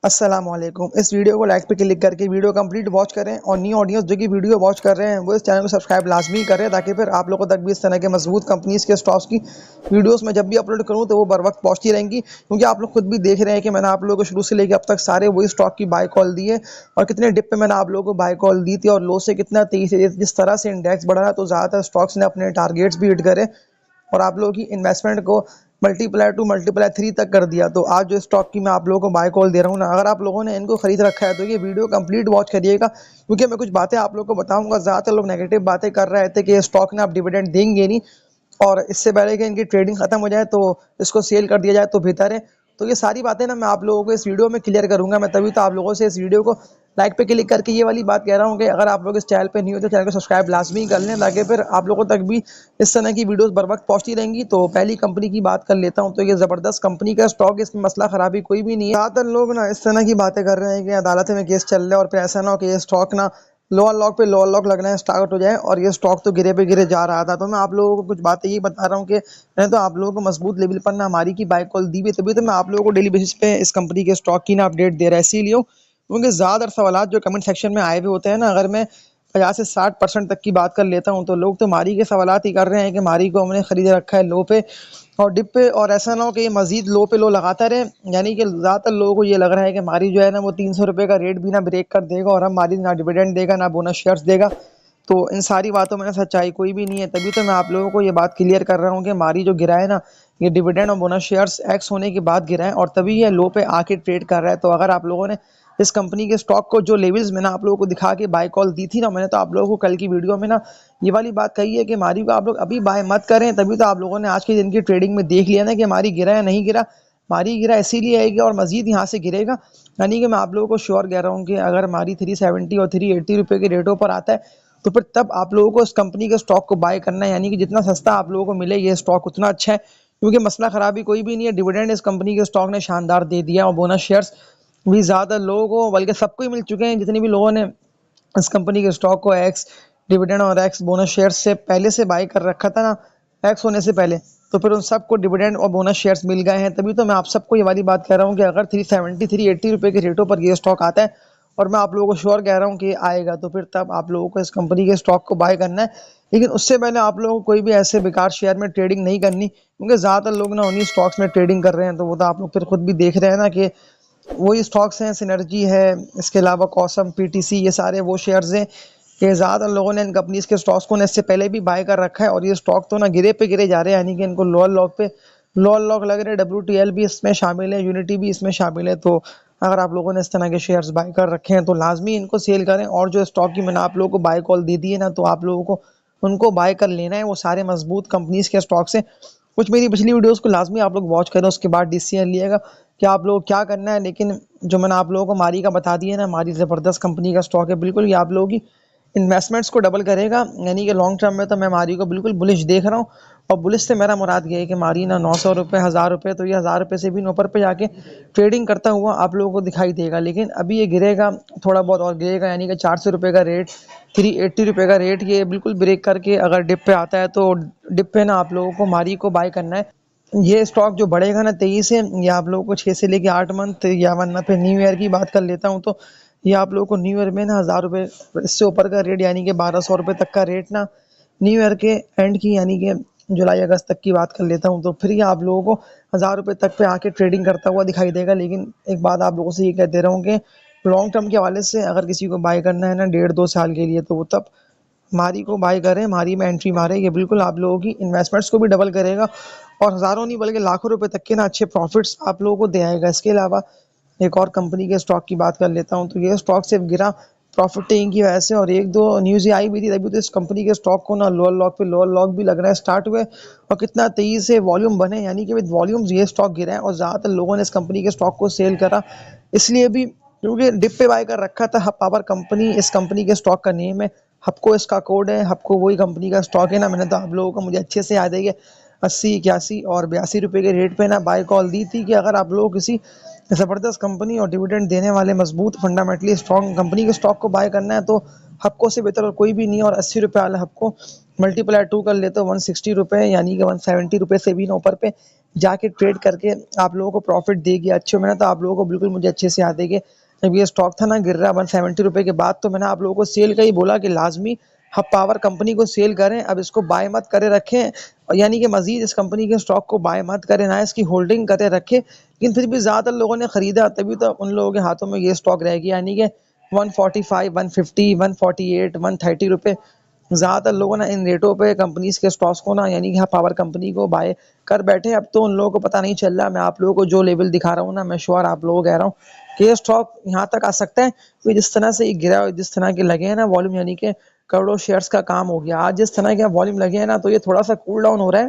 अस्सलाम वालेकुम। इस वीडियो को लाइक पे क्लिक करके वीडियो कंप्लीट वॉच करें और न्यू ऑडियंस जो कि वीडियो वॉच कर रहे हैं वो इस चैनल को सब्सक्राइब लाजमी करें ताकि फिर आप लोगों तक भी इस तरह के मजबूत कंपनीज के स्टॉक्स की वीडियोस में जब भी अपलोड करूं तो वो बर वक्त पहुंचती रहेंगी, क्योंकि आप लोग खुद भी देख रहे हैं कि मैंने आप लोगों को शुरू से लेकर अब तक सारे वही स्टॉक की बाय कॉल दी है और कितने डिप पे मैंने आप लोगों को बाय कॉल दी थी और लो से कितना तेजी से जिस तरह से इंडेक्स बढ़ा तो ज़्यादातर स्टॉक्स ने अपने टारगेट्स भी हिट करे और आप लोगों की इन्वेस्टमेंट को मल्टीप्लाई टू मल्टीप्लाई 3 तक कर दिया। तो आज जो स्टॉक की मैं आप लोगों को बाय कॉल दे रहा हूँ ना, अगर आप लोगों ने इनको खरीद रखा है तो ये वीडियो कंप्लीट वॉच करिएगा, क्योंकि मैं कुछ बातें आप लोगों को बताऊंगा। ज़्यादातर लोग नेगेटिव बातें कर रहे थे कि ये स्टॉक ने आप डिविडेंड देंगे नहीं और इससे पहले कि इनकी ट्रेडिंग खत्म हो जाए तो इसको सेल कर दिया जाए तो बेहतर है। तो ये सारी बातें ना मैं आप लोगों को इस वीडियो में क्लियर करूंगा। मैं तभी तो आप लोगों से इस वीडियो को लाइक पे क्लिक करके ये वाली बात कह रहा हूँ कि अगर आप लोग इस चैनल पे नहीं हो तो चैनल को सब्सक्राइब लाजमी कर लें ताकि फिर आप लोगों तक भी इस तरह की वीडियोस बर वक्त पहुंचती रहेंगी। तो पहली कंपनी की बात कर लेता हूँ, तो ये ज़बरदस्त कंपनी का स्टॉक, इसमें मसला खराबी कोई भी नहीं है। ज़्यादातर लोग ना इस तरह की बातें कर रहे हैं कि अदालत में केस चल रहा है और फिर ऐसा ना हो कि ये स्टॉक ना लोअर लॉक पे लोअर लॉक लगना स्टार्ट हो जाए और ये स्टॉक तो गिरे पे गिरे जा रहा था। तो मैं आप लोगों को कुछ बातें ये बता रहा हूँ कि मैंने तो आप लोगों को मजबूत लेवल पर ना हमारी की बाय कॉल दी हुई, तभी तो मैं आप लोगों को डेली बेसिस पे इस कंपनी के स्टॉक की ना अपडेट दे रहा है। इसीलिए क्योंकि ज़्यादातर सवाल जो कमेंट सेक्शन में आए हुए होते हैं ना, अगर मैं 50 से 60% तक की बात कर लेता हूँ तो लोग तो मारी के सवाल ही कर रहे हैं कि मारी को हमने खरीद रखा है लो पे और डिप पे, और ऐसा ना हो कि ये मजीद लो पे लो लगाता रहे। यानी कि ज़्यादातर लोगों को ये लग रहा है कि मारी जो है ना वो 300 रुपये का रेट भी ना ब्रेक कर देगा और हम मारी ना डिविडेंड देगा ना बोनस शेयर्स देगा। तो इन सारी बातों में सच्चाई कोई भी नहीं है, तभी तो मैं आप लोगों को ये बात क्लियर कर रहा हूँ कि मारी जो गिरा है ना, ये डिविडेंड और बोनस शेयर्स एक्स होने के बाद गिरा है और तभी ये लो पे आके ट्रेड कर रहा है। तो अगर आप लोगों ने इस कंपनी के स्टॉक को जो लेवल्स मैंने आप लोगों को दिखा के बाय कॉल दी थी ना, मैंने तो आप लोगों को कल की वीडियो में ना ये वाली बात कही है कि मारी को आप लोग अभी बाय मत करें। तभी तो आप लोगों ने आज के दिन की ट्रेडिंग में देख लिया ना कि मारी गिरा या नहीं गिरा। मारी गिरा इसीलिए है कि और मजीद यहाँ से गिरेगा। यानी कि मैं आप लोगों को श्योर कह रहा हूँ कि अगर मारी 370 और 380 रुपये के रेटों पर आता है तो फिर तब आप लोगों को इस कंपनी के स्टॉक को बाय करना है। यानी कि जितना सस्ता आप लोगों को मिले ये स्टॉक उतना अच्छा है, क्योंकि मसला खराबी कोई भी नहीं है। डिविडेंड इस कंपनी के स्टॉक ने शानदार दे दिया और बोनस शेयर्स भी ज़्यादा लोगों को, बल्कि सबको ही मिल चुके हैं। जितने भी लोगों ने इस कंपनी के स्टॉक को एक्स डिविडेंड और एक्स बोनस शेयर से पहले से बाय कर रखा था ना, एक्स होने से पहले, तो फिर उन सबको डिविडेंड और बोनस शेयर्स मिल गए हैं। तभी तो मैं आप सबको ये वाली बात कह रहा हूँ कि अगर 370 380 रुपये के रेटों पर ये स्टॉक आता है और मैं आप लोगों को श्योर कह रहा हूँ कि आएगा, तो फिर तब आप लोगों को इस कंपनी के स्टॉक को बाय करना है। लेकिन उससे पहले आप लोगों को कोई भी ऐसे बेकार शेयर में ट्रेडिंग नहीं करनी, क्योंकि ज़्यादातर लोग ना उन्हीं स्टॉक्स में ट्रेडिंग कर रहे हैं। तो वो तो आप लोग फिर खुद भी देख रहे हैं ना कि वही स्टॉक्स हैं, सिनर्जी है, इसके अलावा कॉसम, पीटीसी, ये सारे वो शेयर्स हैं कि ज़्यादातर लोगों ने इन कंपनीज के स्टॉक्स को इससे पहले भी बाय कर रखा है और ये स्टॉक तो ना गिरे पे गिरे जा रहे हैं। यानी कि इनको लोअर लॉक पे लोअर लॉक लग रहे हैं। WTL भी इसमें शामिल है, यूनिटी भी इसमें शामिल है। तो अगर आप लोगों ने इस तरह के शेयर्स बाय कर रखे हैं तो लाजमी इनको सेल करें और जो स्टॉक की मैंने आप लोगों को बाय कॉल दे दी है ना, तो आप लोगों को उनको बाय कर लेना है। वो सारे मजबूत कंपनीज के स्टॉक्स हैं। कुछ मेरी पिछली वीडियोस को लाजमी आप लोग वॉच करें, उसके बाद डिसीजन लिएगा कि आप लोग क्या करना है। लेकिन जो मैंने आप लोगों को मारी का बता दिया ना, मारी ज़बरदस्त कंपनी का स्टॉक है, बिल्कुल ये आप लोगों की इन्वेस्टमेंट्स को डबल करेगा। यानी कि लॉन्ग टर्म में तो मैं मारी को बिल्कुल बुलिश देख रहा हूँ। और बुलिश से मेरा मुराद ये है कि मारी ना 900 रुपये 1000 रुपये, तो ये 1000 रुपये से भी ऊपर पे जाके ट्रेडिंग करता हुआ आप लोगों को दिखाई देगा। लेकिन अभी ये गिरेगा, थोड़ा बहुत और गिरेगा। यानी कि 400 रुपये का रेट, 380 रुपये का रेट, ये बिल्कुल ब्रेक करके अगर डिप पे आता है तो डिप पे ना आप लोगों को मारी को बाय करना है। ये स्टॉक जो बढ़ेगा ना 23 से, या आप लोगों को 6 से लेके 8 मंथ, या वरना फिर न्यू ईयर की बात कर लेता हूँ तो ये आप लोगों को न्यू ईयर में ना 1000 रुपये इससे ऊपर का रेट, यानी कि 1200 रुपये तक का रेट ना न्यू ईयर के एंड की, यानी कि जुलाई अगस्त तक की बात कर लेता हूँ, तो फिर ये आप लोगों को 1000 रुपये तक पे आके ट्रेडिंग करता हुआ दिखाई देगा। लेकिन एक बात आप लोगों से ये कह दे रहा हूँ कि लॉन्ग टर्म के हवाले से अगर किसी को बाय करना है ना 1.5-2 साल के लिए, तो वो तब मारी को बाय करें, मारी में एंट्री मारें। ये बिल्कुल आप लोगों की इन्वेस्टमेंट्स को भी डबल करेगा और हज़ारों नहीं बल्कि लाखों रुपए तक के ना अच्छे प्रॉफिट्स आप लोगों को दे आएगा। इसके अलावा एक और कंपनी के स्टॉक की बात कर लेता हूँ, तो ये स्टॉक सिर्फ गिरा प्रॉफिट टेकिंग की वजह से, और एक दो न्यूज़ आई भी थी तभी तो इस कंपनी के स्टॉक को ना लोअर लॉक पे लोअर लॉक भी लगना स्टार्ट हुए और कितना तेजी से वॉल्यूम बने। यानी कि विद वॉल्यूम्स ये स्टॉक गिरा है और ज़्यादातर लोगों ने इस कंपनी के स्टॉक को सेल करा, इसलिए भी क्योंकि डिप पे बाय कर रखा था। हब पावर कंपनी इस कंपनी के स्टॉक का नेम है, हबको इसका कोड है, हबको वही कंपनी का स्टॉक है ना। मैंने तो आप लोगों को, मुझे अच्छे से याद है कि 80, 81 और 82 रुपये के रेट पे ना बाय कॉल दी थी कि अगर आप लोग किसी ज़बरदस्त कंपनी और डिविडेंड देने वाले मजबूत फंडामेंटली स्ट्रॉन्ग कंपनी के स्टॉक को बाय करना है तो हबको से बेहतर और कोई भी नहीं है। और 80 रुपये वाला हबको मल्टीप्लाई 2 कर लेते हो 160 रुपये, यानी कि 170 रुपये से भी ना ऊपर पे जाके ट्रेड करके आप लोगों को प्रॉफिट देगी अच्छे में ना, तो आप लोगों को बिल्कुल मुझे अच्छे से याद है कि जब ये स्टॉक था ना गिर रहा 170 रुपए के बाद, तो मैंने आप लोगों को सेल का ही बोला कि लाजमी हब पावर कंपनी को सेल करें, अब इसको बाय मत करे रखें, और यानी कि मजीद इस कंपनी के स्टॉक को बाय मत करें, ना इसकी होल्डिंग करे रखें। लेकिन फिर भी ज़्यादातर लोगों ने खरीदा, तभी तो उन लोगों के हाथों में ये स्टॉक रह गया, यानी कि 145, 150, 148, 130 रुपए ज़्यादातर लोगों ने इन रेटों पे कंपनीज के स्टॉक्स को ना, यानी कि हाँ पावर कंपनी को बाय कर बैठे। अब तो उन लोगों को पता नहीं चल रहा, मैं आप लोगों को जो लेवल दिखा रहा हूँ ना, मैं श्योर आप लोगों को कह रहा हूँ कि ये स्टॉक यहाँ तक आ सकता है। तो जिस तरह से ये गिरा और जिस तरह के लगे हैं ना वॉल्यूम, यानी कि करोड़ों शेयर्स का काम हो गया आज, जिस तरह के वॉल्यूम लगे हैं ना, तो ये थोड़ा सा कूल डाउन हो रहा है।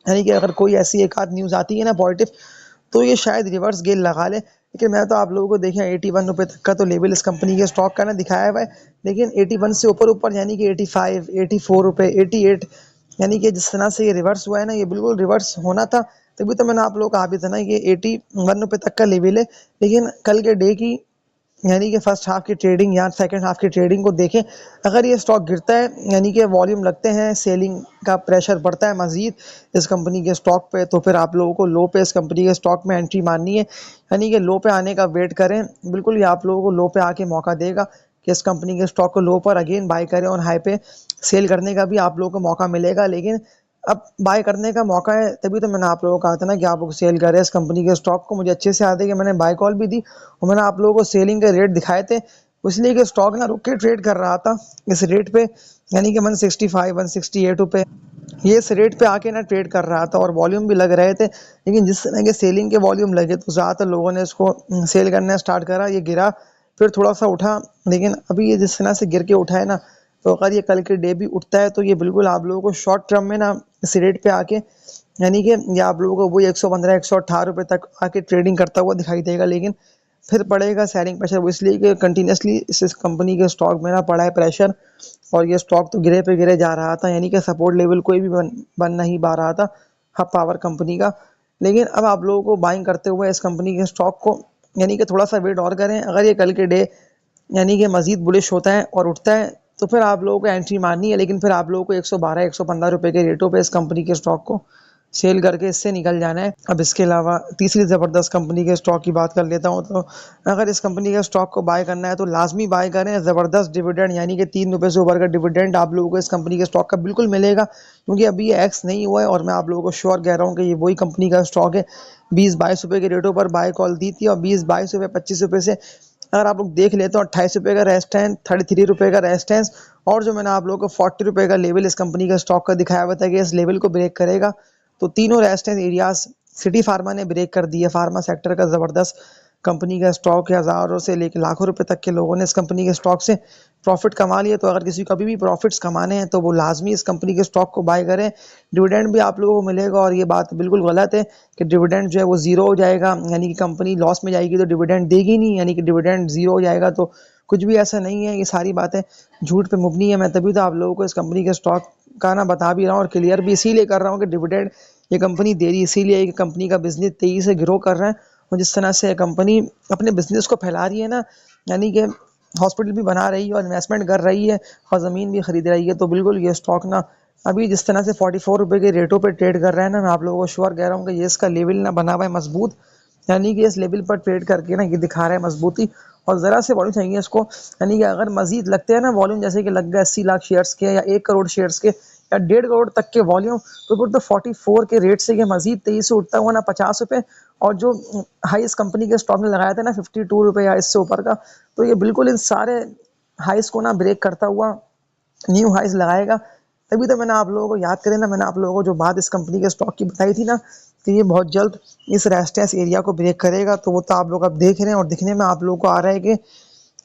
यानी कि अगर कोई ऐसी एक आध न्यूज़ आती है ना पॉजिटिव, तो ये शायद रिवर्स गेल लगा ले। लेकिन मैं तो आप लोगों को देखें 81 रुपए तक का तो लेवल इस कंपनी के स्टॉक का ना दिखाया हुआ है, लेकिन 81 से ऊपर ऊपर यानी कि 85, 84 रुपए, 88, यानी कि जिस तरह से ये रिवर्स हुआ है ना, ये बिल्कुल रिवर्स होना था। तभी तो मैंने आप लोगों को कहा भी था ना कि 81 रुपए तक का लेवल है। लेकिन कल के डे की, यानी कि फर्स्ट हाफ की ट्रेडिंग या सेकंड हाफ की ट्रेडिंग को देखें, अगर ये स्टॉक गिरता है, यानी कि वॉल्यूम लगते हैं, सेलिंग का प्रेशर बढ़ता है मजीद इस कंपनी के स्टॉक पे, तो फिर आप लोगों को लो पे इस कंपनी के स्टॉक में एंट्री मारनी है। यानी कि लो पे आने का वेट करें, बिल्कुल ये आप लोगों को लो पे आके मौका देगा कि इस कंपनी के स्टॉक को लो पर अगेन बाय करें, और हाई पे सेल करने का भी आप लोगों को मौका मिलेगा। लेकिन अब बाय करने का मौका है, तभी तो मैंने आप लोगों को कहा था ना कि आप लोग सेल करें इस कंपनी के स्टॉक को। मुझे अच्छे से याद है कि मैंने बाय कॉल भी दी और मैंने आप लोगों को सेलिंग के रेट दिखाए थे, इसलिए कि स्टॉक ना रुक के ट्रेड कर रहा था इस रेट पे, यानी कि 165, 168 रुपए, ये इस रेट पे आके ना ट्रेड कर रहा था और वॉल्यूम भी लग रहे थे। लेकिन जिस तरह के सेलिंग के वॉल्यूम लगे, तो ज़्यादातर लोगों ने इसको सेल करना स्टार्ट करा, ये गिरा, फिर थोड़ा सा उठा। लेकिन अभी ये जिस तरह से गिर के उठा है ना, तो अगर ये कल के डे भी उठता है, तो ये बिल्कुल आप लोगों को शॉर्ट टर्म में ना इस रेट पे आके, यानी कि ये आप लोगों को वही 115, 118 रुपए तक आके ट्रेडिंग करता हुआ दिखाई देगा। लेकिन फिर पड़ेगा सेलिंग प्रेशर, वो इसलिए कि कंटिन्यूसली इस कंपनी के स्टॉक में ना पड़ा है प्रेशर, और ये स्टॉक तो गिरे पे गिरे जा रहा था, यानी कि सपोर्ट लेवल कोई भी बन नहीं पा रहा था हब पावर कंपनी का। लेकिन अब आप लोगों को बाइंग करते हुए इस कंपनी के स्टॉक को, यानी कि थोड़ा सा वेट और करें। अगर ये कल के डे यानी कि मजीद बुलिश होता है और उठता है, तो फिर आप लोगों को एंट्री मारनी है। लेकिन फिर आप लोगों को 112, 115 रुपए के रेटों पे इस कंपनी के स्टॉक को सेल करके इससे निकल जाना है। अब इसके अलावा तीसरी ज़बरदस्त कंपनी के स्टॉक की बात कर लेता हूँ, तो अगर इस कंपनी के स्टॉक को बाय करना है तो लाजमी बाय करें। ज़बरदस्त डिविडेंड, यानी कि 3 रुपये से ऊपर का डिविडेंड आप लोगों को इस कंपनी के स्टॉक का बिल्कुल मिलेगा, क्योंकि अभी ये एक्स नहीं हुआ है। और मैं आप लोगों को श्योर कह रहा हूँ कि ये वही कंपनी का स्टॉक है। 20-22 रुपये के रेटों पर बाय कॉल दी थी, और 20-22 रुपये, 25 रुपये से अगर आप लोग देख लेते हो 28 रुपये का रेजिस्टेंस, 33 रुपये का रेजिस्टेंस, और जो मैंने आप लोगों को 40 रुपये का लेवल इस कंपनी का स्टॉक का दिखाया हुआ था कि इस लेवल को ब्रेक करेगा, तो तीनों रेजिस्टेंस एरियाज सिटी फार्मा ने ब्रेक कर दिए। फार्मा सेक्टर का ज़बरदस्त कंपनी का स्टॉक है, हज़ारों से लेकर लाखों रुपए तक के लोगों ने इस कंपनी के स्टॉक से प्रॉफिट कमा लिए। तो अगर किसी को अभी भी प्रॉफिट्स कमाने हैं, तो वो लाजमी इस कंपनी के स्टॉक को बाय करें। डिविडेंड भी आप लोगों को मिलेगा, और ये बात बिल्कुल गलत है कि डिविडेंड जो है वो ज़ीरो हो जाएगा, यानी कि कंपनी लॉस में जाएगी तो डिविडेंड देगी नहीं, यानी कि डिविडेंड ज़ीरो हो जाएगा, तो कुछ भी ऐसा नहीं है। ये सारी बातें झूठ पे मुबनी है। मैं तभी तो आप लोगों को इस कंपनी के स्टॉक का ना बता भी रहा हूँ, और क्लियर भी इसीलिए कर रहा हूँ कि डिविडेंड ये कंपनी दे रही है, इसीलिए कि कंपनी का बिजनेस तेजी से ग्रो कर रहा है। और जिस तरह से कंपनी अपने बिजनेस को फैला रही है ना, यानी कि हॉस्पिटल भी बना रही है और इन्वेस्टमेंट कर रही है और ज़मीन भी खरीद रही है, तो बिल्कुल ये स्टॉक ना अभी जिस तरह से 44 रुपये के रेटों पे ट्रेड कर रहा है ना, मैं आप लोगों को श्योर कह रहा हूँ कि ये इसका लेवल ना बना हुआ है मजबूत, यानी कि इस लेवल पर ट्रेड करके ना ये दिखा रहा है मजबूती। और ज़रा से वॉल्यूम चाहिए इसको, यानी कि अगर मजीद लगते हैं ना वॉल्यूम, जैसे कि लग गए 80 लाख शेयर्स के या 1 करोड़ शेयर्स के या 1.5 करोड़ तक के वॉल्यूम, तो फिर तो 44 के रेट से ये मजीद तेजी से उठता हुआ ना 50 रुपये, और जो हाई कंपनी के स्टॉक ने लगाया था ना 52 रुपये या इससे ऊपर का, तो ये बिल्कुल इन सारे हाइस को ना ब्रेक करता हुआ न्यू हाइस लगाएगा। तभी तो मैंने आप लोगों को याद करें ना, मैंने आप लोगों को जो बात इस कंपनी के स्टॉक की बताई थी ना, कि ये बहुत जल्द इस रेजिस्टेंस एरिया को ब्रेक करेगा, तो वो तो आप लोग अब देख रहे हैं, और दिखने में आप लोगों को आ रहा है कि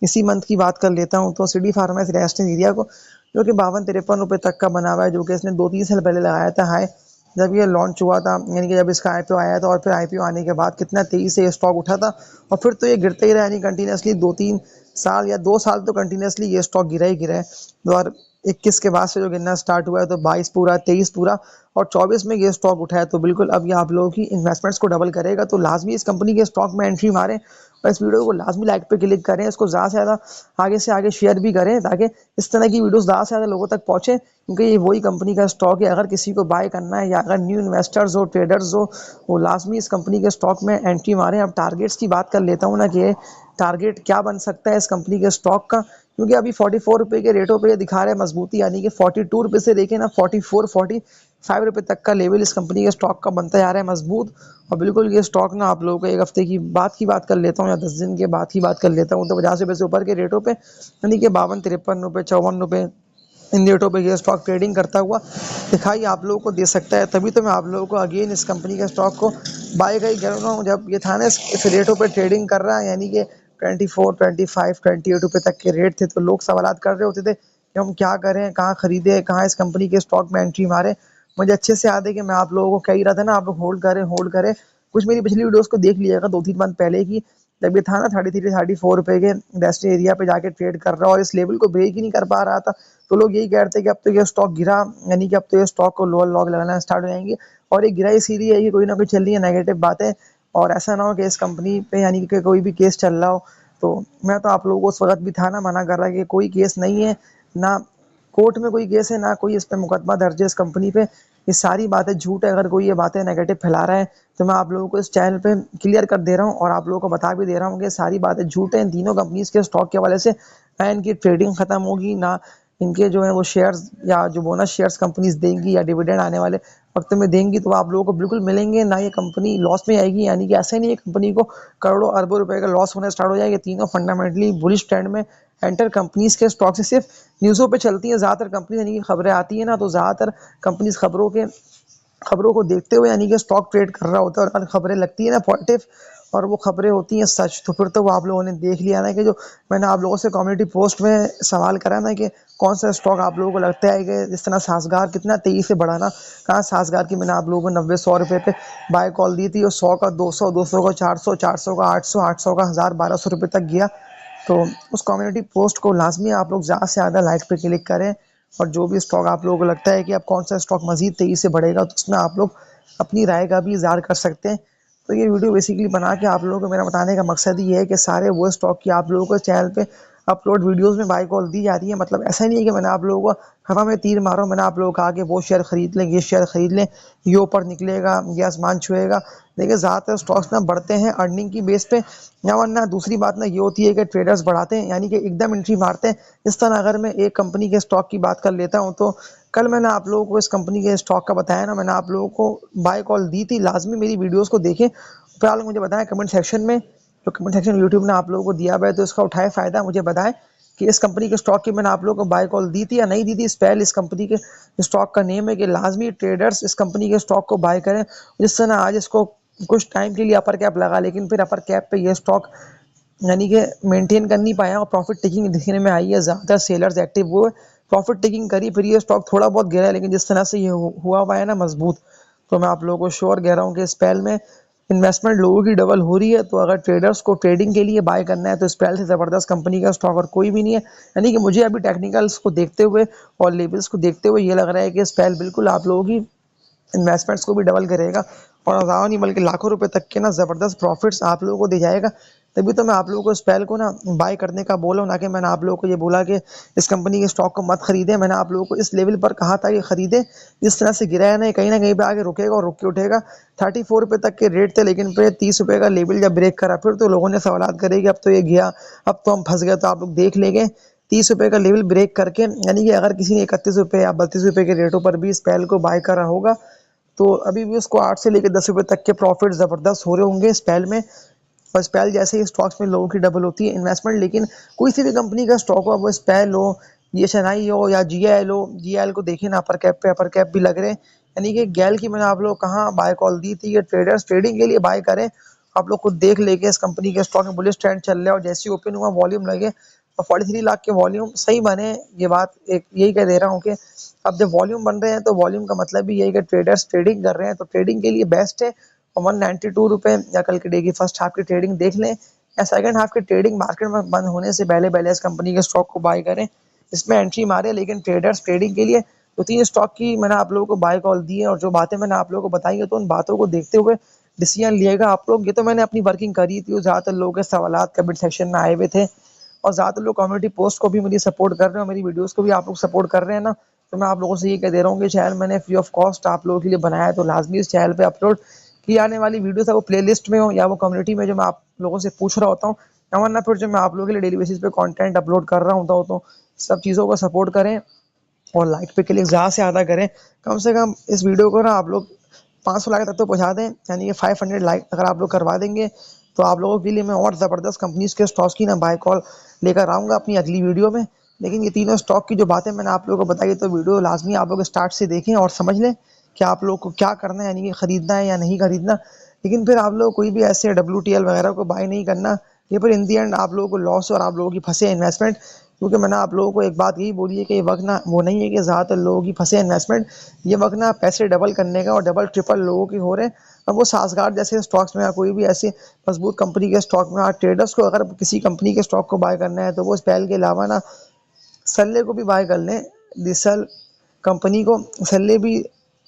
इसी मंथ की बात कर लेता हूँ, तो सिटी फार्मा इस रेजिस्टेंस एरिया को, जो कि 52-53 रुपये तक का बना हुआ है, जो कि इसने 2-3 साल पहले लगाया था हाई, जब ये लॉन्च हुआ था, यानी कि जब इसका आईपीओ आया था, और फिर आईपीओ आने के बाद कितना तेजी से ये स्टॉक उठा था, और फिर तो ये गिरता ही रहा, यानी कंटिन्यूसली 2-3 साल या 2 साल तो कंटिन्यूसली ये स्टॉक गिरा ही गिरा है। 2021 के बाद से जो गिरना स्टार्ट हुआ है, तो 22 पूरा, 23 पूरा, और 24 में ये स्टॉक उठा है, तो बिल्कुल अब ये आप लोगों की इन्वेस्टमेंट्स को डबल करेगा। तो लाजमी इस कंपनी के स्टॉक में एंट्री मारें और इस वीडियो को लाजमी लाइक पे क्लिक करें, इसको ज़्यादा से ज़्यादा आगे से आगे शेयर भी करें ताकि इस तरह की वीडियोस ज़्यादा से ज़्यादा लोगों तक पहुँचे, क्योंकि ये वही कंपनी का स्टॉक है। अगर किसी को बाय करना है या अगर न्यू इन्वेस्टर्स हो, ट्रेडर्स हो, वो लाजमी इस कंपनी के स्टॉक में एंट्री मारें। अब टारगेट्स की बात कर लेता हूँ ना कि टारगेट क्या बन सकता है इस कंपनी के स्टॉक का, क्योंकि अभी 44 रुपये के रेटों पे ये दिखा रहे हैं मजबूती, यानी कि 42 रुपये से लेके ना 44 45 रुपये तक का लेवल इस कंपनी के स्टॉक का बनता जा रहा है मजबूत। और बिल्कुल ये स्टॉक ना आप लोगों को एक हफ्ते की बात कर लेता हूँ या 10 दिन के बाद की बात कर लेता हूँ, तो 50 रुपये से ऊपर के रेटों पे यानी कि 52 53 रुपये 54 रुपये इन रेटों पे ये स्टॉक ट्रेडिंग करता हुआ दिखाई आप लोगों को दे सकता है। तभी तो मैं आप लोगों को अगेन इस कंपनी के स्टॉक को बाय का ही कह रहा हूँ। जब ये था ना इस रेटों पे ट्रेडिंग कर रहा है, यानी कि 24 25 28 रुपये तक के रेट थे, तो लोग सवाल कर रहे होते थे कि हम क्या करें, कहाँ खरीदें, कहाँ इस कंपनी के स्टॉक में एंट्री मारें। मुझे अच्छे से याद है कि मैं आप लोगों को कह ही रहा था ना, आप लोग होल्ड करें। कुछ मेरी पिछली वीडियोस को देख लीजिएगा 2-3 मंथ पहले की, जब ये था ना 33 34 रुपये के रेस्ट एरिया पे जाके ट्रेड कर रहा और इस लेवल को ब्रेक ही नहीं कर पा रहा था, तो लोग यही कह रहे थे कि अब तो ये स्टॉक गिरा, यानी कि अब तो ये स्टॉक को लोअर लॉग लगाना स्टार्ट हो जाएंगे। और ये गिरा इसीलिए है कि कोई ना कोई चल रही है नेगेटिव बातें, और ऐसा ना हो कि इस कंपनी पे यानी कि कोई भी केस चल रहा हो। तो मैं तो आप लोगों को उस वक्त भी था ना मना कर रहा कि कोई केस नहीं है, ना कोर्ट में कोई केस है, ना कोई इस पे मुकदमा दर्ज है इस कंपनी पे। ये सारी बातें झूठ है। अगर कोई ये बातें नेगेटिव फैला रहा है तो मैं आप लोगों को इस चैनल पे क्लियर कर दे रहा हूँ और आप लोगों को बता भी दे रहा हूँ कि सारी बातें झूठ हैं। इन तीनों कंपनीज के स्टॉक के हवाले से ना इनकी ट्रेडिंग खत्म होगी, ना इनके जो है वो शेयर्स या जो बोनस शेयर्स कंपनीज देंगी या डिविडेंड आने वाले वक्त में देंगी, तो आप लोगों को बिल्कुल मिलेंगे। ना ये कंपनी लॉस में आएगी, यानी कि ऐसा ही नहीं है कंपनी को करोड़ों अरबों रुपए का लॉस होना स्टार्ट हो जाएगा। तीनों फंडामेंटली बुलिश ट्रेंड में एंटर कंपनीज के स्टॉक से सिर्फ न्यूज़ों पे चलती हैं ज़्यादातर कंपनी, यानी कि खबरें आती हैं ना, तो ज़्यादातर कंपनीज खबरों को देखते हुए यानी कि स्टॉक ट्रेड कर रहा होता है। और अगर खबरें लगती है ना पॉजिटिव और वो खबरें होती हैं सच, तो फिर तो वो आप लोगों ने देख लिया ना कि जो मैंने आप लोगों से कम्युनिटी पोस्ट में सवाल करा ना कि कौन सा स्टॉक आप लोगों को लगता है कि जिस तरह सासगार कितना तेजी से बढ़ा ना, कहाँ सासगार की मैंने आप लोगों को 90-100 रुपये पे बाय कॉल दी थी और 100 का 200 200 का 400 400 का 800 800 का 1000 1200 रुपये तक गया। तो उस कम्युनिटी पोस्ट को लाजमी आप लोग ज़्यादा से ज़्यादा लाइक पे क्लिक करें, और जो भी स्टॉक आप लोगों को लगता है कि अब कौन सा स्टॉक मजीद तेज़ी से बढ़ेगा, तो उसमें आप लोग अपनी राय का भी इज़हार कर सकते हैं। तो ये वीडियो बेसिकली बना के आप लोगों को मेरा बताने का मकसद ये है कि सारे वो स्टॉक की आप लोगों को चैनल पे अपलोड वीडियोस में बाय कॉल दी जा रही है। मतलब ऐसा नहीं है कि मैंने आप लोगों को हवा में तीर मारो, मैंने आप लोगों को कहा कि वो शेयर खरीद लें, ये शेयर खरीद लें, ये ऊपर निकलेगा, ये आसमान छुएगा। देखिए ज़्यादातर स्टॉक्स ना बढ़ते हैं अर्निंग की बेस पे, या वरना दूसरी बात ना ये होती है कि ट्रेडर्स बढ़ाते हैं, यानी कि एकदम एंट्री मारते हैं। इस तरह अगर मैं एक कंपनी के स्टॉक की बात कर लेता हूँ, तो कल मैंने आप लोगों को इस कंपनी के स्टॉक का बताया ना, मैंने आप लोगों को बाय कॉल दी थी। लाजमी मेरी वीडियोस को देखें, फिलहाल मुझे बताएं कमेंट सेक्शन में, जो कमेंट सेक्शन यूट्यूब ने आप लोगों को दिया हुआ है, तो इसका उठाए फ़ायदा। मुझे बताएं कि इस कंपनी के स्टॉक की मैंने आप लोगों को बाय कॉल दी थी या नहीं दी थी। स्पेल इस कंपनी के स्टॉक का नेम है कि लाजमी ट्रेडर्स इस कंपनी के स्टॉक को बाय करें, जिससे ना आज इसको कुछ टाइम के लिए अपर कैप लगा, लेकिन फिर अपर कैप पे ये स्टॉक यानी कि मेंटेन कर नहीं पाया और प्रॉफिट टेकिंग दिखने में आई है। ज़्यादातर सेलर्स एक्टिव हुए, प्रॉफिट टेकिंग करी, फिर ये स्टॉक थोड़ा बहुत गिरा है, लेकिन जिस तरह से ये हुआ है ना मजबूत, तो मैं आप लोगों को श्योर कह रहा हूँ कि स्पेल में इन्वेस्टमेंट लोगों की डबल हो रही है। तो अगर ट्रेडर्स को ट्रेडिंग के लिए बाय करना है तो स्पेल से ज़बरदस्त कंपनी का स्टॉक और कोई भी नहीं है। यानी कि मुझे अभी टेक्निकल्स को देखते हुए और लेवल्स को देखते हुए ये लग रहा है कि स्पेल बिल्कुल आप लोगों की इन्वेस्टमेंट्स को भी डबल करेगा और हज़ारों नहीं बल्कि लाखों रुपए तक के ना ज़बरदस्त प्रॉफिट्स आप लोगों को दे जाएगा। तभी तो मैं आप लोगों को स्पेल को ना बाय करने का बोला हूँ, ना कि मैंने आप लोगों को ये बोला कि इस कंपनी के स्टॉक को मत खरीदें। मैंने आप लोगों को इस लेवल पर कहा था कि खरीदें, इस तरह से गिरा है ना कहीं पे आगे रुकेगा और रुक के उठेगा। 34 रुपये तक के रेट थे, लेकिन फिर 30 रुपये का लेवल जब ब्रेक करा, फिर तो लोगों ने सवाल करे कि अब तो ये गया, अब तो हम फंस गए। तो आप लोग देख लेंगे 30 रुपये का लेवल ब्रेक करके, यानी कि अगर किसी ने 31 रुपये या 32 रुपये के रेटों पर भी स्पेल को बाय करा होगा, तो अभी भी उसको 8 से लेकर 10 रुपये तक के प्रॉफिट ज़बरदस्त हो रहे होंगे स्पेल में। और स्पेल जैसे ही स्टॉक्स में लोगों की डबल होती है इन्वेस्टमेंट, लेकिन कोई सी भी कंपनी का स्टॉक हो, वो स्पेल हो, एशएनआई हो या जीएल हो, जीएल को देखिए ना अपर कैप पे अपर कैप भी लग रहे हैं। यानी कि गैल की मैंने आप लोग कहाँ बाय कॉल दी थी, ये ट्रेडर्स ट्रेडिंग के लिए बाय करें। आप लोग खुद देख लेके इस कंपनी के स्टॉक में बुलिश ट्रेंड चल रहा है और जैसे ही ओपन हुआ वॉल्यूम लगे और 43 लाख के वॉल्यूम सही बने। ये बात एक यही कह दे रहा हूँ कि अब जब वॉल्यूम बन रहे हैं तो वॉल्यूम का मतलब भी यही कि ट्रेडर्स ट्रेडिंग कर रहे हैं, तो ट्रेडिंग के लिए बेस्ट है। और 192 रुपये या कल के डे की फर्स्ट हाफ की ट्रेडिंग देख लें या सेकंड हाफ की ट्रेडिंग मार्केट में बंद होने से पहले पहले इस कंपनी के स्टॉक को बाय करें, इसमें एंट्री मारे। लेकिन ट्रेडर्स ट्रेडिंग के लिए तो 3 स्टॉक की मैंने आप लोगों को बाय कॉल दी है और जो बातें मैंने आप लोगों को बताई है, तो उन बातों को देखते हुए डिसीजन लिएगा आप लोग। ये तो मैंने अपनी वर्किंग करी थी, ज़्यादातर लोगों के सवालात कमेंट सेक्शन में आए हुए थे और ज़्यादातर लोग कम्युनिटी पोस्ट को भी मेरी सपोर्ट कर रहे हैं और मेरी वीडियोज़ को भी आप लोग सपोर्ट कर रहे हैं ना। तो मैं आप लोगों से ये कह दे रहा हूँ कि चैनल मैंने फ्री ऑफ कॉस्ट आप लोगों के लिए बनाया है, तो लाज़मी इस चैनल पे अपलोड की आने वाली वीडियोज़ है वो प्लेलिस्ट में हो या वो कम्युनिटी में जो मैं आप लोगों से पूछ रहा होता हूँ, या वरना फिर जो मैं आप लोगों के लिए डेली बेसिस पे कंटेंट अपलोड कर रहा होता हूँ, तो सब चीज़ों को सपोर्ट करें और लाइक पे क्लिक ज़्यादा से ज़्यादा करें। कम से कम इस वीडियो को ना आप लोग 500 लाइक तक तो पहुँचा दें, यानी कि 500 लाइक अगर आप लोग करवा देंगे तो आप लोगों के लिए मैं और ज़बरदस्त कंपनीज़ के स्टॉक्स की ना बाय कॉल लेकर आऊँगा अपनी अगली वीडियो में। लेकिन ये तीनों स्टॉक की जो बातें मैंने आप लोगों को बताई, तो वीडियो लाजमी आप लोग स्टार्ट से देखें और समझ लें कि आप लोग को क्या करना है, यानी कि ख़रीदना है या नहीं ख़रीदना। लेकिन फिर आप लोग कोई भी ऐसे WTL वगैरह को बाय नहीं करना, ये फिर इन दी एंड आप लोगों को लॉस और आप लोगों की फंसे इन्वेस्टमेंट। क्योंकि मैंने आप लोगों को एक बात यही बोली है कि ये वक्त ना वो नहीं है कि ज़्यादातर लोगों की फंसे इन्वेस्टमेंट, ये वक्त ना पैसे डबल करने का और डबल ट्रिपल लोगों के हो रहे हैं। अब वो साज़गार जैसे स्टॉक्स में या कोई भी ऐसी मजबूत कंपनी के स्टॉक में, आज ट्रेडर्स को अगर किसी कंपनी के स्टॉक को बाय करना है तो वो इस पहल के अलावा ना सल्ले को भी बाय कर लें। दिसल कंपनी को सल्ले भी,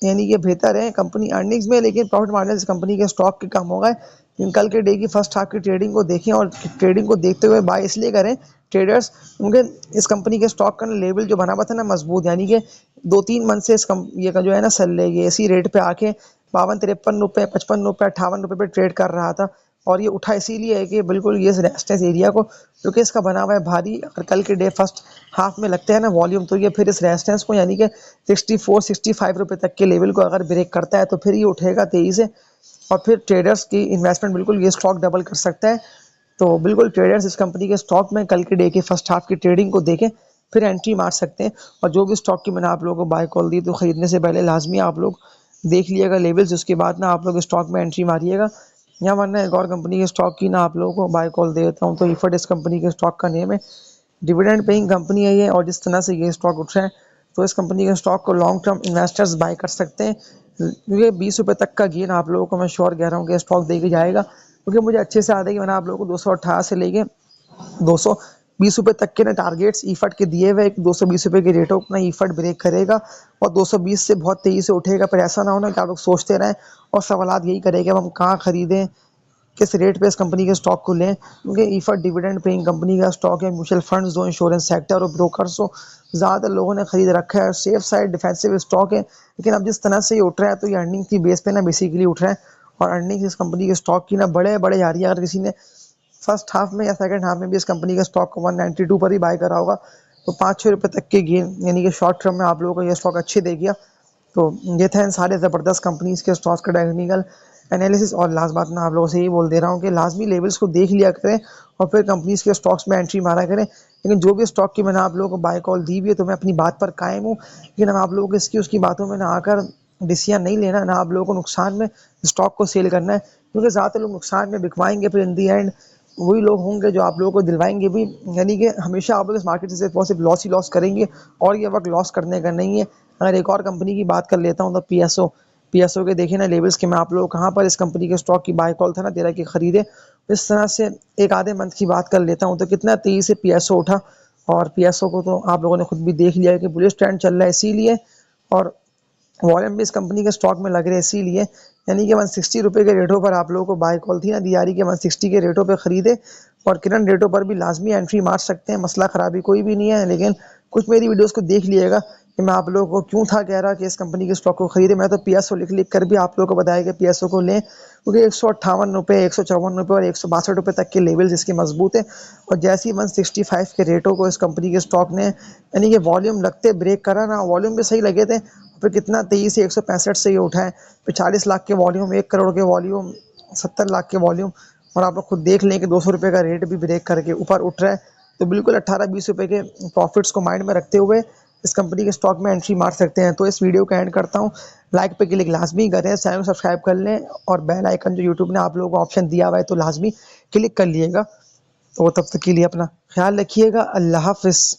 यानी कि बेहतर है कंपनी अर्निंग्स में, लेकिन प्रॉफिट मार्जिन इस कंपनी के स्टॉक के कम हो गए। लेकिन कल के डे की फर्स्ट हाफ की ट्रेडिंग को देखें और ट्रेडिंग को देखते हुए बाय इसलिए करें ट्रेडर्स, क्योंकि इस कंपनी के स्टॉक का लेवल जो बना हुआ था ना मजबूत, यानी कि 2-3 मंथ से ये का जो है ना सल्ले ये इसी रेट पे आके 52-53 रुपये, 55 रुपये, 58 रुपये पे ट्रेड कर रहा था। और ये उठा इसीलिए है कि बिल्कुल ये रेजिस्टेंस एरिया को, क्योंकि इसका बना हुआ है भारी, अगर कल के डे फर्स्ट हाफ में लगते हैं ना वॉल्यूम, तो ये फिर इस रेजिस्टेंस को यानी कि 64-65 रुपये तक के लेवल को अगर ब्रेक करता है तो फिर ये उठेगा तेजी से और फिर ट्रेडर्स की इन्वेस्टमेंट बिल्कुल ये स्टॉक डबल कर सकता है। तो बिल्कुल ट्रेडर्स इस कंपनी के स्टॉक में कल के डे के फर्स्ट हाफ की ट्रेडिंग को देखें, फिर एंट्री मार सकते हैं। और जो भी स्टॉक की मैंने आप लोगों को बाय कॉल दी, तो ख़रीदने से पहले लाजमी आप लोग देख लिएगा लेवल्स, उसके बाद ना आप लोग स्टॉक में एंट्री मारिएगा। या वरना एक और कंपनी के स्टॉक की ना आप लोगों को बाय कॉल दे देता हूँ, तो इफर्ट इस कंपनी के स्टॉक का नेम है। डिविडेंड पेइंग कंपनी है ये, और जिस तरह से ये स्टॉक उठ रहा है, तो इस कंपनी के स्टॉक को लॉन्ग टर्म इन्वेस्टर्स बाय कर सकते हैं। क्योंकि 20 रुपये तक का गेन आप लोगों को मैं श्योर कह रहा हूँ कि स्टॉक दे के जाएगा, क्योंकि मुझे अच्छे से याद है कि मैंने आप लोगों को 218 से लेके 220 रुपये तक के ना टारगेट्स ईफट के दिए हुए। 220 रुपये के रेटों अपना ईफट ब्रेक करेगा और 220 से बहुत तेजी से उठेगा। पर ऐसा ना हो ना कि आप लोग सोचते रहें और सवालात यही करें कि अब हम कहाँ खरीदें, किस रेट पे इस कंपनी के स्टॉक को लें, क्योंकि ईफट डिविडेंड पेइंग कंपनी का स्टॉक है। म्यूचुअल फंड्स हो, इंश्योरेंस सेक्टर और ब्रोकर्स हो, ज़्यादातर लोगों ने खरीद रखा है। सेफ साइड डिफेंसिव स्टॉक है, लेकिन अब जिस तरह से ये उठ रहा है, तो ये अर्निंग की बेस पे ना बेसिकली उठ रहा है। और अर्निंग इस कंपनी के स्टॉक की ना बड़े बड़े जा रही है। अगर किसी ने फर्स्ट हाफ में या सेकंड हाफ में भी इस कंपनी के स्टॉक को 192 पर ही बाय करा होगा, तो 5-6 रुपये तक के गेन, यानी कि शॉर्ट टर्म में आप लोगों को ये स्टॉक अच्छे दे गया। तो ये था इन सारे ज़बरदस्त कंपनीज के स्टॉक्स का टेक्निकल एनालिसिस। और लास्ट बात मैं आप लोगों से यही बोल दे रहा हूँ कि लाजमी लेवल्स को देख लिया करें और फिर कंपनीज के स्टॉक्स में एंट्री मारा करें। लेकिन जो भी स्टॉक की मैंने आप लोगों को बाय कॉल दी हुई है, तो मैं अपनी बात पर कायम हूँ। लेकिन हम आप लोगों को इसकी उसकी बातों में ना आकर डिसीजन नहीं लेना, ना आप लोगों को नुकसान में स्टॉक को सेल करना है, क्योंकि ज़्यादातर लोग नुकसान में बिकवाएंगे, फिर इन दी एंड वही लोग होंगे जो आप लोगों को दिलवाएंगे भी। यानी कि हमेशा आप लोग इस मार्केट से सिर्फ लॉस ही लॉस करेंगे, और ये वक्त लॉस करने का नहीं है। अगर एक और कंपनी की बात कर लेता हूँ, तो पीएसओ के देखे ना लेवल्स के, मैं आप लोग कहाँ पर इस कंपनी के स्टॉक की बाय कॉल था ना 13 के खरीदे। इस तरह से एक आधे मंथ की बात कर लेता हूँ, तो कितना तेजी से पीएसओ उठा। और पीएसओ को तो आप लोगों ने खुद भी देख लिया कि बुलिश ट्रेंड चल रहा है इसीलिए, और वॉल्यूम भी इस कंपनी के स्टॉक में लग रहे हैं इसीलिए। यानी कि 160 रुपये के रेटों पर आप लोगों को बाय कॉल थी ना दियारी के, 160 के रेटों पे खरीदे और किरण रेटों पर भी लाजमी एंट्री मार सकते हैं, मसला खराबी कोई भी नहीं है। लेकिन कुछ मेरी वीडियोस को देख लिएगा कि मैं आप लोगों को क्यों था कह रहा कि इस कंपनी के स्टॉक को खरीदे। मैं तो पीएसओ लिख लिख कर भी आप लोगों को बताया कि पीएसओ को लें, क्योंकि 158 रुपये, 154 रुपये और 162 रुपये तक के लेवल्स इसके मजबूत है। और जैसे ही 165 के रेटों को इस कंपनी के स्टॉक ने, यानी कि वॉल्यूम लगते ब्रेक करा ना, वॉल्यूम भी सही लगे थे, फिर कितना तेजी से 165 से ये उठा है। फिर 40 लाख के वॉल्यूम, 1 करोड़ के वॉल्यूम, 70 लाख के वॉल्यूम, और आप लोग खुद देख लें कि 200 रुपये का रेट भी ब्रेक करके ऊपर उठ रहा है। तो बिल्कुल 18-20 रुपये के प्रॉफिट्स को माइंड में रखते हुए इस कंपनी के स्टॉक में एंट्री मार सकते हैं। तो इस वीडियो का एंड करता हूँ, लाइक पे क्लिक लाजमी करें, चैनल को सब्सक्राइब कर लें, और बेल आइकन जो यूट्यूब ने आप लोगों को ऑप्शन दिया हुआ है तो लाजमी क्लिक कर लिएगा। तो तब तक के लिए अपना ख्याल रखिएगा। अल्लाह हाफिज़।